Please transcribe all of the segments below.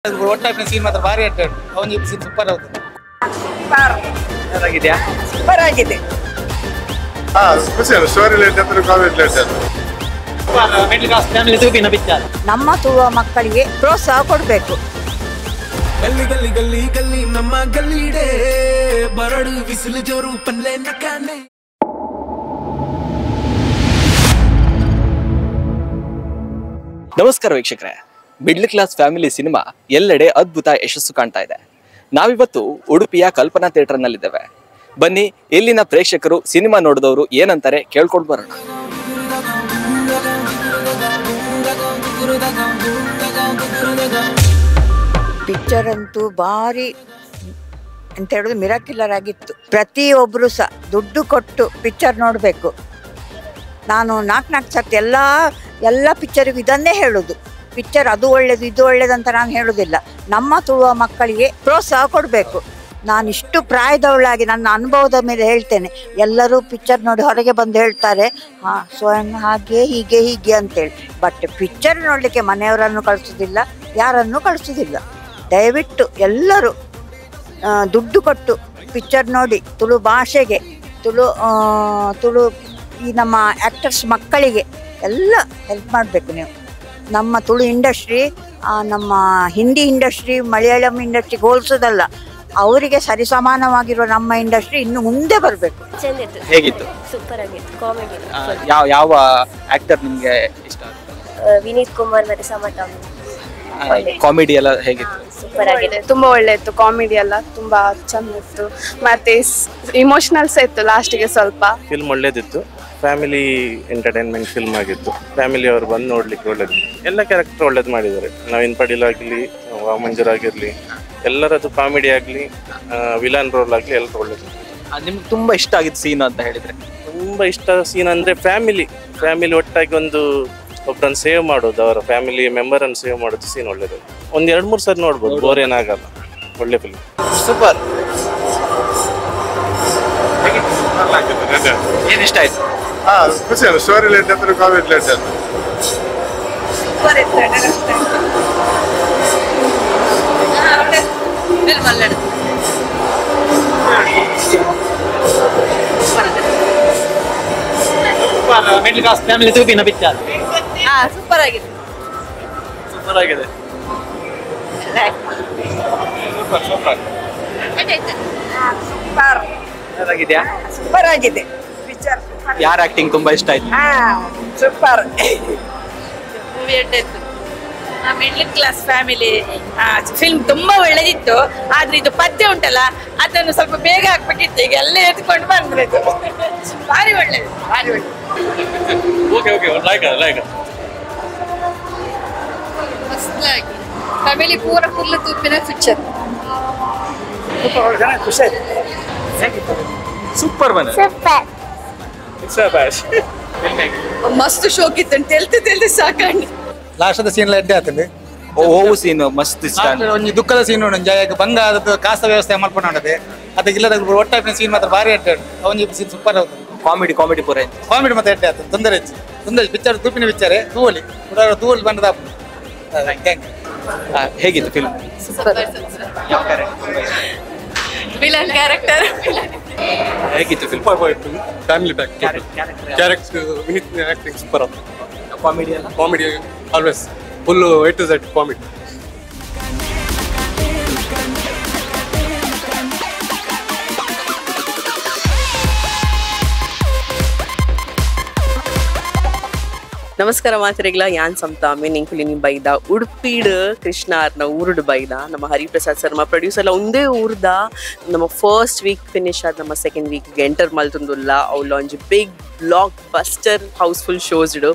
ಒಟ್ಟಾಗಿ ಸೀನ್ ಮಾತ್ರ ಭಾರಿ ಅಟ್ಟಾಡು ಅವನಿಗೆ ಸೀನ್ ಸೂಪರ್ ಆಗುತ್ತೆ. ಸೂಪರ್ ಆಗಿದೆಯಾ? ಸೂಪರ್ ಆಗಿದೆ. ಸ್ಪೆಷಲ್ ಸ್ಟೋರಿ ಲೇಟ್ ಅಂದ್ರೆ comedy late middle class family ತೂಪಿನ ಪಿಕ್ಚರ್. ನಮ್ಮ ತುಳುವ ಮಕ್ಕಳಿಗೆ ಪ್ರೋತ್ಸಾಹ ಕೊಡಬೇಕು. ಗಲ್ಲಿ ಗಲ್ಲಿ ಗಲ್ಲಿ ಗಲ್ಲಿ ನಮ್ಮ ಗಲ್ಲಿಡೆ ಬರಡು ಬಿಸಿಲು ಜೋರು ಪಲ್ಲೆ ನಕಾನೆ. ನಮಸ್ಕಾರ ವೀಕ್ಷಕರೇ, ಮಿಡ್ಲ್ ಕ್ಲಾಸ್ ಫ್ಯಾಮಿಲಿ ಸಿನಿಮಾ ಎಲ್ಲೆಡೆ ಅದ್ಭುತ ಯಶಸ್ಸು ಕಾಣ್ತಾ ಇದೆ. ನಾವಿವತ್ತು ಉಡುಪಿಯ ಕಲ್ಪನಾ ಥಿಯೇಟರ್ ನಲ್ಲಿದ್ದೇವೆ. ಬನ್ನಿ, ಇಲ್ಲಿನ ಪ್ರೇಕ್ಷಕರು ಸಿನಿಮಾ ನೋಡಿದವರು ಏನಂತಾರೆ ಕೇಳ್ಕೊಂಡು ಬರೋಣ. ಪಿಕ್ಚರ್ ಅಂತೂ ಭಾರಿ ಅಂತ ಹೇಳೋದು ಮಿರಾಕ್ಯುಲರ್ ಆಗಿತ್ತು. ಪ್ರತಿಯೊಬ್ಬರು ಸಹ ದುಡ್ಡು ಕೊಟ್ಟು ಪಿಕ್ಚರ್ ನೋಡಬೇಕು. ನಾನು ನಾಲ್ಕು ಸರ್ತಿ ಎಲ್ಲ ಪಿಕ್ಚರಿಗೂ ಇದನ್ನೇ ಹೇಳೋದು. ಪಿಕ್ಚರ್ ಅದು ಒಳ್ಳೇದು ಇದು ಒಳ್ಳೇದಂತ ನಾನು ಹೇಳೋದಿಲ್ಲ. ನಮ್ಮ ತುಳುವ ಮಕ್ಕಳಿಗೆ ಪ್ರೋತ್ಸಾಹ ಕೊಡಬೇಕು. ನಾನು ಇಷ್ಟು ಪ್ರಾಯದವಳಾಗಿ ನನ್ನ ಅನುಭವದ ಮೇಲೆ ಹೇಳ್ತೇನೆ. ಎಲ್ಲರೂ ಪಿಕ್ಚರ್ ನೋಡಿ ಹೊರಗೆ ಬಂದು ಹೇಳ್ತಾರೆ, ಸ್ವಯಂ ಹಾಗೆ ಹೀಗೆ ಅಂತೇಳಿ. ಬಟ್ ಪಿಕ್ಚರ್ ನೋಡಲಿಕ್ಕೆ ಮನೆಯವರನ್ನು ಕಳಿಸೋದಿಲ್ಲ, ಯಾರನ್ನು ಕಳಿಸೋದಿಲ್ಲ. ದಯವಿಟ್ಟು ಎಲ್ಲರೂ ದುಡ್ಡು ಕೊಟ್ಟು ಪಿಕ್ಚರ್ ನೋಡಿ ತುಳು ಭಾಷೆಗೆ ತುಳು ಈ ನಮ್ಮ ಆ್ಯಕ್ಟರ್ಸ್ ಮಕ್ಕಳಿಗೆ ಎಲ್ಲ ಹೆಲ್ಪ್ ಮಾಡಬೇಕು ನೀವು. ನಮ್ಮ ತುಳು ಇಂಡಸ್ಟ್ರಿ ನಮ್ಮ ಹಿಂದಿ ಇಂಡಸ್ಟ್ರಿ ಮಲಯಾಳಂ ಇಂಡಸ್ಟ್ರಿಗೆ ಹೋಲಿಸೋದಲ್ಲ, ಅವರಿಗೆ ಸರಿಸಮಾನವಾಗಿರುವ ನಮ್ಮ ಇಂಡಸ್ಟ್ರಿ ಇನ್ನು ಮುಂದೆ ಬರಬೇಕು. ಹೇಗಿತ್ತು? ಸೂಪರ್ ಆಗಿತ್ತು. ಕಾಮಿಡಿ ಯಾವ ಆಕ್ಟರ್ ನಿಮ್ಗೆ ಇಷ್ಟ? ವಿನೀತ್ ಕುಮಾರ್ ಮತ್ತೆ ಸಮತ. ಕಾಮಿಡಿ ಎಲ್ಲ ಹೇಗಿತ್ತು? ಸೂಪರ್ ಆಗಿದೆ. ತುಂಬಾ ಒಳ್ಳೆ ಇತ್ತು. ಕಾಮಿಡಿ ಎಲ್ಲ ತುಂಬಾ ಚಂದ ಇತ್ತು. ಮತ್ತೆ ಇಮೋಷನಲ್ಸ್ ಇತ್ತು ಲಾಸ್ಟ್ಗೆ ಸ್ವಲ್ಪ. ಫಿಲ್ಮ್ ಒಳ್ಳೇದಿತ್ತು. ಫ್ಯಾಮಿಲಿ ಎಂಟರ್ಟೈನ್ಮೆಂಟ್ ಫಿಲ್ಮ್ ಆಗಿತ್ತು. ಫ್ಯಾಮಿಲಿ ಅವರು ಬಂದು ನೋಡ್ಲಿಕ್ಕೆ ಒಳ್ಳೇದು. ಎಲ್ಲ ಕ್ಯಾರೆಕ್ಟರ್ ಒಳ್ಳೇದು ಮಾಡಿದ್ದಾರೆ. ನವೀನ್ ಪಡೀಲ್ ಆಗಲಿ, ಮಂಜೂರ್ ಆಗಿರ್ಲಿ, ಎಲ್ಲರದ್ದು ಕಾಮಿಡಿ ಆಗಲಿ, ವಿಲನ್ ರೋಲ್ ಆಗಲಿ ಎಲ್ಲರೂ ಒಳ್ಳೇದು. ನಿಮ್ಗೆ ತುಂಬಾ ಇಷ್ಟ ಆಗಿದ್ದು ಸೀನ್ ಅಂತ ಹೇಳಿದ್ರೆ? ತುಂಬಾ ಇಷ್ಟ ಸೀನ್ ಅಂದ್ರೆ ಫ್ಯಾಮಿಲಿ ಒಟ್ಟಾಗಿ ಒಬ್ಬರನ್ನು ಸೇವ್ ಮಾಡೋದು, ಅವರ ಫ್ಯಾಮಿಲಿ ಮೆಂಬರ್ ಅನ್ನು ಸೇವ್ ಮಾಡೋದು ಸೀನ್ ಒಳ್ಳೇದು. ಒಂದ್ 2-3 ಸರಿ ನೋಡ್ಬೋದು, ಬೋರ್ ಏನಾಗಲ್ಲ. ಒಳ್ಳೆ ಫಿಲ್ಮ್. ಸೂಪರ್. ಏನ್ ಇಷ್ಟ ಆಯ್ತು? ಸ್ಪೆಷಲ್ ಸ್ಟೋರಿ ಲೇಟ್ ಅಂದ್ರೆ ಕಾಮಿಡಿ ಲೇಟ್ ಸೂಪರ್ ಇತ್ತು. ಮಿಡ್ಲ್ ಕ್ಲಾಸ್ ಫ್ಯಾಮಿಲಿ ತೂಪಿನ ಪಿಕ್ಚರ್. ಸೂಪರ್ ಆಗಿದೆ. ಸೂಪರ್ ಆಗಿದೆ. ಸೂಪರ್ ಆಗಿದೆಯಾ? ಸೂಪರ್ ಆಗಿದೆ ಪಿಕ್ಚರ್. ಯಾರ ಆಕ್ಟಿಂಗ್ ತುಂಬಾ ಇಷ್ಟ ಆಯ್ತು? ಸೂಪರ್. ಮೂವಿ ಇತ್ತು. ಮಿಡ್ಲ್ ಕ್ಲಾಸ್ ಫ್ಯಾಮಿಲಿ ಫಿಲ್ಮ್ ತುಂಬಾ ಒಳ್ಳೇದಿತ್ತು. ಆದ್ರೆ ಇದು ಪದ್ಯ ಉಂಟಲ್ಲ, ಅದನ್ನು ಸ್ವಲ್ಪ ಬೇಗ ಹಾಕ್ಬೇಕಿತ್ತು. ಈಗ ಎಲ್ಲ ಎತ್ಕೊಂಡು ಬಂದ್ರೆ ಭಾರಿ ಒಳ್ಳೇದು, ಭಾರಿ ಒಳ್ಳೇದು. ಮಸ್ತಾಗಿ ಫ್ಯಾಮಿಲಿ ಪೂರ ಫುಲ್ ತೂಪಿನ ಪಿಕ್ಚರ್. ಖುಷಿ ಆಯ್ತು. ಸೂಪರ್ ಬನ. ಮಸ್ತ್ ಶೋಕ್ ಇತ್ತು ಅಂತ ಹೇಳ್ತಿದ್ದೆ ಸಾಕಂಡು. ಲಾಸ್ಟ್ ಸೀನ್ ಎಡ್ಡೆ ಆಗ್ತದೆ. ಓವು ಸೀನ್ ಮಸ್ತ್ ಇಷ್ಟ. ಒಂದು ದುಃಖದ ಸೀನ್ ಉಂಟು. ಜಾಗ ಭಂಗ ಆದದ್ದು ಕಾಸ ವ್ಯವಸ್ಥೆ ಮಾಡ್ಕೊಂಡೆ ಅದಕ್ಕೆ ಇಲ್ಲದ ಒಟ್ಟಾಗಿ ಸೀನ್ ಮಾತ್ರ ಭಾರಿ ಅಟ್ಟಾಡು ಅವನಿಗೆ ಸೀನ್ ಸೂಪರ್ ಆಗುತ್ತೆ. ಕಾಮಿಡಿ ಪೂರ ಕಾಮಿಡಿ ಮತ್ತೆ ಎಡ್ಡೆ ಆಗ್ತದೆ. ತೊಂದರೆ ಪಿಕ್ಚರ್ ತೂಪಿನ ಪಿಕ್ಚರ್ ತೂವಲಿ ತೂವಲಿ ಬಂದದ. ಹೇಗಿತ್ತು ಫಿಲ್ಮ್? ವಿಲನ್ ಕ್ಯಾರೆಕ್ಟರ್ ಹೇಗಿತ್ತು film? Family back character Vineeth acting super ಆಗುತ್ತೆ. Comedy always full A to Z ಕಾಮಿಡಿ. ನಮಸ್ಕಾರ ಮಾತ್ರೆಗ್ಲ ಯಾನ್ ಸಂತಾಮಿ ನಿಂಕುಲಿನಿ ಬೈದ ಉಡುಪಿಡ್ ಕೃಷ್ಣಾರ್ನ ಊರುಡ್ ಬೈದ ನಮ್ಮ ಹರಿಪ್ರಸಾದ್ ಸರ್ಮ ಪ್ರೊಡ್ಯೂಸರ್ ಒಂದೇ ಊರ್ದ ನಮ್ಮ ಫಸ್ಟ್ ವೀಕ್ ಫಿನಿಶ್ ಆದ ನಮ್ಮ ಸೆಕೆಂಡ್ ವೀಕ್ ಎಂಟರ್ ಮಲ್ತುಂದುಲ್ಲ ಅವ್ಲ ಒಂಜಿ big blockbuster housefull shows ಇಡು.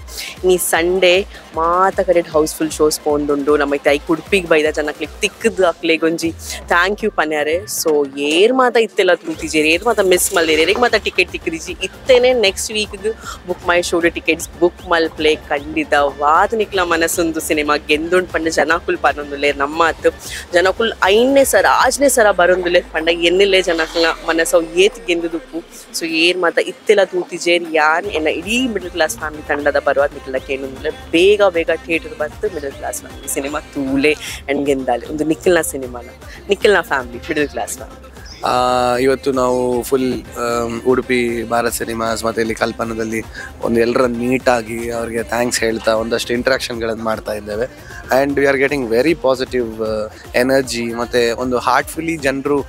ನೀ ಸಂಡೇ ಮಾತ ಕರೆಕ್ಟ್ ಹೌಸ್ಫುಲ್ ಶೋಸ್ ಪೋಂದುಂಡು. ನಮ್ಮ ಐ ಉಡುಪಿಗೆ ಬೈದ ಜನಕ್ಲಿಗೆ ತಿಕ್ಕದು ಅಕ್ಲೆಗೊಂಜಿ ಥ್ಯಾಂಕ್ ಯು ಪನ್ಯಾರೆ. ಸೊ ಏರ್ ಮಾತ ಇತ್ತೆಲ್ಲ ತುಳ್ತಿಜೇರಿ, ಏರ್ ಮಾತ ಮಿಸ್ ಮಲ್ದೇರಿ, ಏರಿಗೆ ಮಾತ ಟಿಕೆಟ್ ತಿಕ್ಕದಿಜಿ ಇತ್ತೇನೆ ನೆಕ್ಸ್ಟ್ ವೀಕ್ಗೆ ಬುಕ್ ಮೈ ಶೋಡ್ ಟಿಕೆಟ್ಸ್ ಬುಕ್ ಮಲ್ ಪ್ಲೇ ಖಂಡಿತ ವಾದ ನಿಕ್ಲ ಮನಸ್ಸೊಂದು ಸಿನಿಮಾ ಗೆಂದುಂಡು ಪಂಡ ಜನಕುಲ್ ಪನ್ನೊಂದುಲೆ ನಮ್ಮ ಅತ್ತು ಜನಕುಲ್ 5ನೇ ಸರ 6ನೇ ಸರ ಬರೊಂದುಲೆ ಪಂಡ ಎನ್ನಿಲ್ಲೇ ಜನಕಲ್ನ ಮನಸ್ಸು ಏತ್ ಗೆಂದುದುಪ್ಪು. ಸೊ ಏರ್ ಮಾತ ಇತ್ತೆಲ್ಲ ತೂತಿಜೇರಿ ಯಾನ್ ಎನ್ನ ಇಡೀ ಮಿಡಲ್ ಕ್ಲಾಸ್ ಫ್ಯಾಮಿಲಿ ತಂಡದ ಪರವಾಗಿ ನಿಖಿಲಕ್ಕೆ ಏನು ಅಂದರೆ ಬೇಗ ಥಿಯೇಟರ್ ಬಂತು ಮಿಡಲ್ ಕ್ಲಾಸ್ ಫ್ಯಾಮಿಲಿ ಸಿನಿಮಾ ತೂಲೆ ಆ್ಯಂಡ್ ಗೆಂದಾಲೆ ಒಂದು ನಿಖಿಲ್ನ ಸಿನಿಮಾನ ನಿಖಿಲ್ನ ಫ್ಯಾಮಿಲಿ ಮಿಡಲ್ ಕ್ಲಾಸ್ ಫ್ಯಾಮಿಲಿ. ಇವತ್ತು ನಾವು ಫುಲ್ ಉಡುಪಿ ಭಾರತ್ ಸಿನಿಮಾಸ್ ಮತ್ತು ಇಲ್ಲಿ ಕಲ್ಪನಾದಲ್ಲಿ ಒಂದು ಎಲ್ಲರನ್ನು ಮೀಟಾಗಿ ಅವ್ರಿಗೆ ಥ್ಯಾಂಕ್ಸ್ ಹೇಳ್ತಾ ಒಂದಷ್ಟು ಇಂಟ್ರಾಕ್ಷನ್ಗಳನ್ನು ಮಾಡ್ತಾ ಇದ್ದೇವೆ. And we are getting very positive energy ಮತ್ತು ಒಂದು ಹಾರ್ಟ್ಫುಲಿ ಜನರು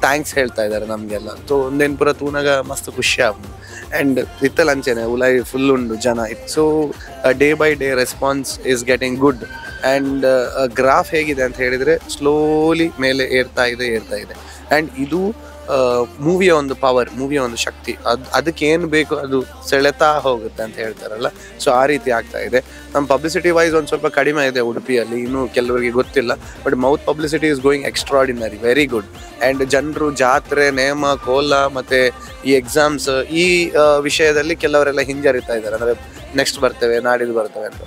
ಥ್ಯಾಂಕ್ಸ್ ಹೇಳ್ತಾ ಇದ್ದಾರೆ ನಮಗೆಲ್ಲ. ಸೊ ಒಂದೇನು ಪೂರ ತೂನಾಗ ಮಸ್ತ್ ಖುಷಿ ಆಗ್ಬೋದು. ಆ್ಯಂಡ್ ಇತ್ತಲ್ಲ ಅಂಚೆನೆ ಉಲೈ ಫುಲ್ ಉಂಡು ಜನ. So day by day response is getting good. And graph ಹೇಗಿದೆ ಅಂತ ಹೇಳಿದರೆ ಸ್ಲೋಲಿ ಮೇಲೆ ಏರ್ತಾ ಇದೆ. ಆ್ಯಂಡ್ ಇದು ಮೂವಿಯ ಒಂದು ಪವರ್, ಮೂವಿಯ ಒಂದು ಶಕ್ತಿ. ಅದಕ್ಕೆ ಏನು ಬೇಕು ಅದು ಸೆಳೆತಾ ಹೋಗುತ್ತೆ ಅಂತ ಹೇಳ್ತಾರಲ್ಲ. ಸೊ ಆ ರೀತಿ ಆಗ್ತಾ ಇದೆ. ನಮ್ಮ ಪಬ್ಲಿಸಿಟಿ ವೈಸ್ ಒಂದು ಸ್ವಲ್ಪ ಕಡಿಮೆ ಇದೆ ಉಡುಪಿಯಲ್ಲಿ, ಇನ್ನೂ ಕೆಲವರಿಗೆ ಗೊತ್ತಿಲ್ಲ. But mouth publicity is going extraordinary, very good. And ಜನರು ಜಾತ್ರೆ, ನೇಮ, ಕೋಲ ಮತ್ತು ಈ ಎಕ್ಸಾಮ್ಸ್ ಈ ವಿಷಯದಲ್ಲಿ ಕೆಲವರೆಲ್ಲ ಹಿಂಜರಿತಾ ಇದ್ದಾರೆ. ಅಂದರೆ ನೆಕ್ಸ್ಟ್ ಬರ್ತೇವೆ, ನಾಡಿದ್ದು ಬರ್ತೇವೆ ಅಂತ.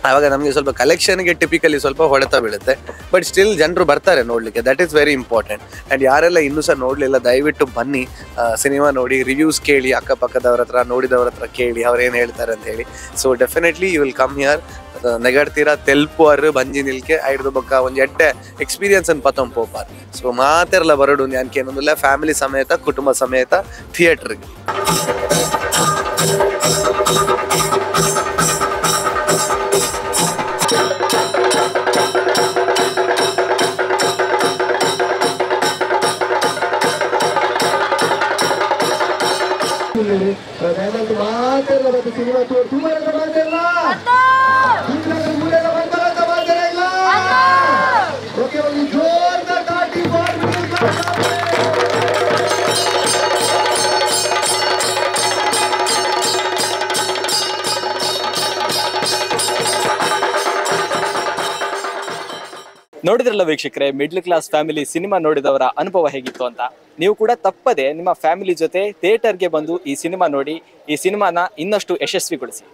ಆವಾಗ ನಮಗೆ ಸ್ವಲ್ಪ ಕಲೆಕ್ಷನ್ಗೆ ಟಿಪಿಕಲಿ ಸ್ವಲ್ಪ ಹೊಡೆತ ಬೀಳುತ್ತೆ. ಬಟ್ ಸ್ಟಿಲ್ ಜನರು ಬರ್ತಾರೆ ನೋಡಲಿಕ್ಕೆ. That is very important. And ಯಾರೆಲ್ಲ ಇನ್ನೂ ಸಹ ನೋಡಲಿಲ್ಲ ದಯವಿಟ್ಟು ಬನ್ನಿ, ಸಿನಿಮಾ ನೋಡಿ, ರಿವ್ಯೂಸ್ ಕೇಳಿ, ಅಕ್ಕಪಕ್ಕದವ್ರ ಹತ್ರ, ನೋಡಿದವ್ರ ಹತ್ರ ಕೇಳಿ ಅವ್ರೇನು ಹೇಳ್ತಾರೆ ಅಂತ ಹೇಳಿ. So definitely you will come here. ನೆಗಡ್ತೀರ ತೆಲ್ಪುವರು ಬಂಜಿ ನಿಲ್ಕೆ ಐಡ್ದು ಬೊಕ್ಕ ಒಂದು ಎಡ್ಡೆ ಎಕ್ಸ್ಪೀರಿಯನ್ಸ್ ಅನ್ನು ಪತ್ತೊಂ ಪೋಪಾರ್. ಸೊ ಮಾತೆಲ್ಲ ಬರಡು ಯಾಕೆ ಏನೊಂದಿಲ್ಲ, ಫ್ಯಾಮಿಲಿ ಸಮೇತ ಕುಟುಂಬ ಸಮೇತ ಥಿಯೇಟ್ರಿಗೆ. ನೋಡಿದ್ರಲ್ಲ ವೀಕ್ಷಕರೇ, ಮಿಡ್ಲ್ ಕ್ಲಾಸ್ ಫ್ಯಾಮಿಲಿ ಸಿನಿಮಾ ನೋಡಿದವರ ಅನುಭವ ಹೇಗಿತ್ತು ಅಂತ. ನೀವು ಕೂಡ ತಪ್ಪದೆ ನಿಮ್ಮ ಫ್ಯಾಮಿಲಿ ಜೊತೆ ಥಿಯೇಟರ್ಗೆ ಬಂದು ಈ ಸಿನಿಮಾ ನೋಡಿ, ಈ ಸಿನಿಮಾನ ಇನ್ನಷ್ಟು ಯಶಸ್ವಿಗೊಳಿಸಿ.